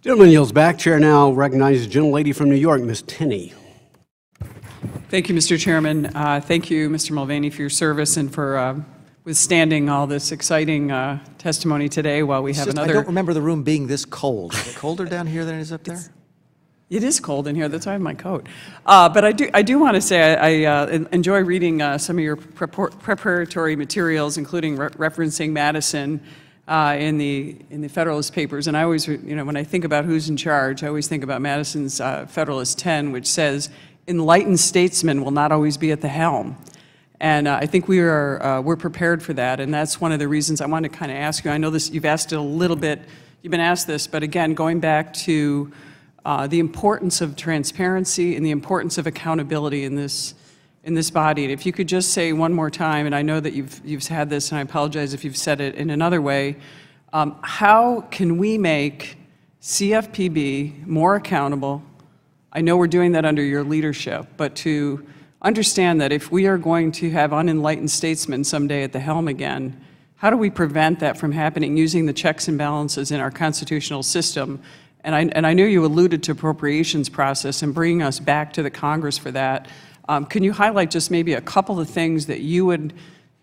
Gentleman yields back. Chair now recognizes the gentlelady from New York, Ms. Tenney. Thank you, Mr. Chairman. Thank you, Mr. Mulvaney, for your service and for withstanding all this exciting testimony today while we have another... I don't remember the room being this cold. Is it colder down here than it is up there? It is cold in here. That's why I have my coat. But I do want to say I enjoy reading some of your preparatory materials, including referencing Madison in the Federalist Papers. And I always, when I think about who's in charge, I always think about Madison's Federalist 10, which says, "Enlightened statesmen will not always be at the helm." And I think we're prepared for that, and that's one of the reasons I wanted to kind of ask you. I know this, you've asked it a little bit, you've been asked this, but again, going back to the importance of transparency and the importance of accountability in this body. And if you could just say one more time, and I know that you've had this, and I apologize if you've said it in another way, how can we make CFPB more accountable? I know we're doing that under your leadership, but to understand that if we are going to have unenlightened statesmen someday at the helm again, how do we prevent that from happening using the checks and balances in our constitutional system? And I know you alluded to appropriations process and bringing us back to the Congress for that. Can you highlight just maybe a couple of things that you would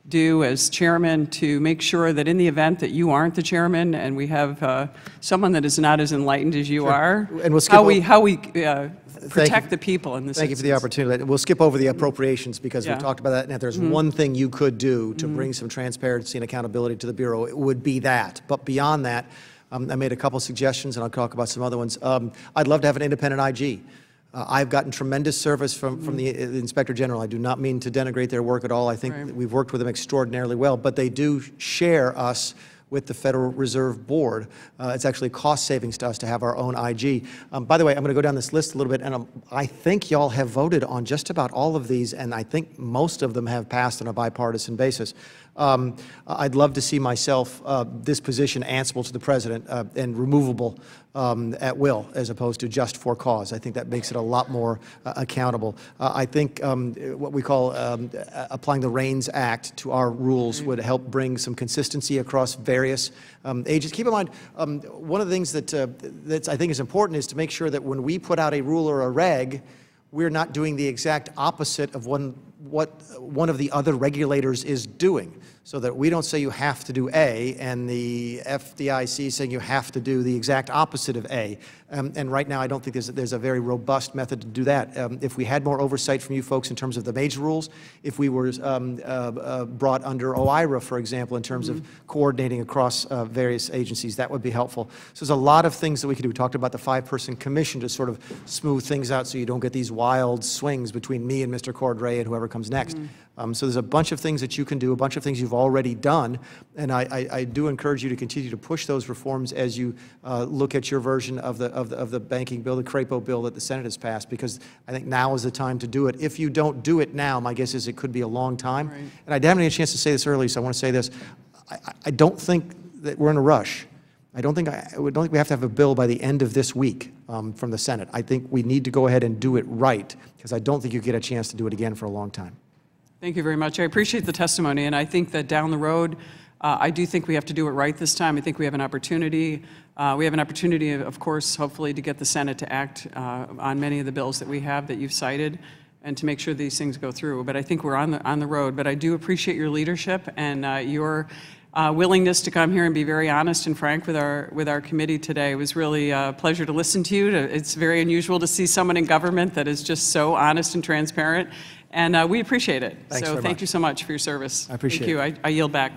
do as chairman to make sure that in the event that you aren't the chairman and we have someone that is not as enlightened as you are, and we'll how we protect the people in this Thank you for the opportunity. We'll skip over the appropriations because we talked about that. And if there's one thing you could do to bring some transparency and accountability to the Bureau, it would be that. But beyond that, I made a couple suggestions, and I'll talk about some other ones. I'd love to have an independent IG. I've gotten tremendous service from the Inspector General. I do not mean to denigrate their work at all. I think that we've worked with them extraordinarily well, but they do share us with the Federal Reserve Board. It's actually cost savings to us to have our own IG. By the way, I'm going to go down this list a little bit, and I think y'all have voted on just about all of these, and I think most of them have passed on a bipartisan basis. I'd love to see myself, this position answerable to the President and removable at will, as opposed to just for cause. I think that makes it a lot more accountable. I think what we call applying the REINS Act to our rules would help bring some consistency across various agencies. Keep in mind, one of the things that I think is important is to make sure that when we put out a rule or a reg, we're not doing the exact opposite of what one of the other regulators is doing, so that we don't say you have to do A and the FDIC saying you have to do the exact opposite of A. And right now I don't think there's a very robust method to do that. If we had more oversight from you folks in terms of the major rules, if we were brought under OIRA, for example, in terms of coordinating across various agencies, that would be helpful. So there's a lot of things that we could do. We talked about the 5-person commission to sort of smooth things out so you don't get these wild swings between me and Mr. Cordray and whoever comes next. So there's a bunch of things that you can do, a bunch of things you've already done, and I do encourage you to continue to push those reforms as you look at your version of the banking bill, the CRAPO bill that the Senate has passed, because I think now is the time to do it. If you don't do it now, my guess is it could be a long time. Right. And I haven't had a chance to say this earlier, so I want to say this. I don't think that we're in a rush. I don't think we have to have a bill by the end of this week from the Senate. I think we need to go ahead and do it right, because I don't think you get a chance to do it again for a long time. Thank you very much. I appreciate the testimony, and I think that down the road, I do think we have to do it right this time. I think we have an opportunity. We have an opportunity, of course, hopefully to get the Senate to act on many of the bills that we have that you've cited, and to make sure these things go through. But I think we're on the road. But I do appreciate your leadership and your willingness to come here and be very honest and frank with our committee today. It was really a pleasure to listen to you. It's very unusual to see someone in government that is just so honest and transparent, and we appreciate it. Thanks so very thank much. you so much for your service. I appreciate it. it. Thank you. I yield back.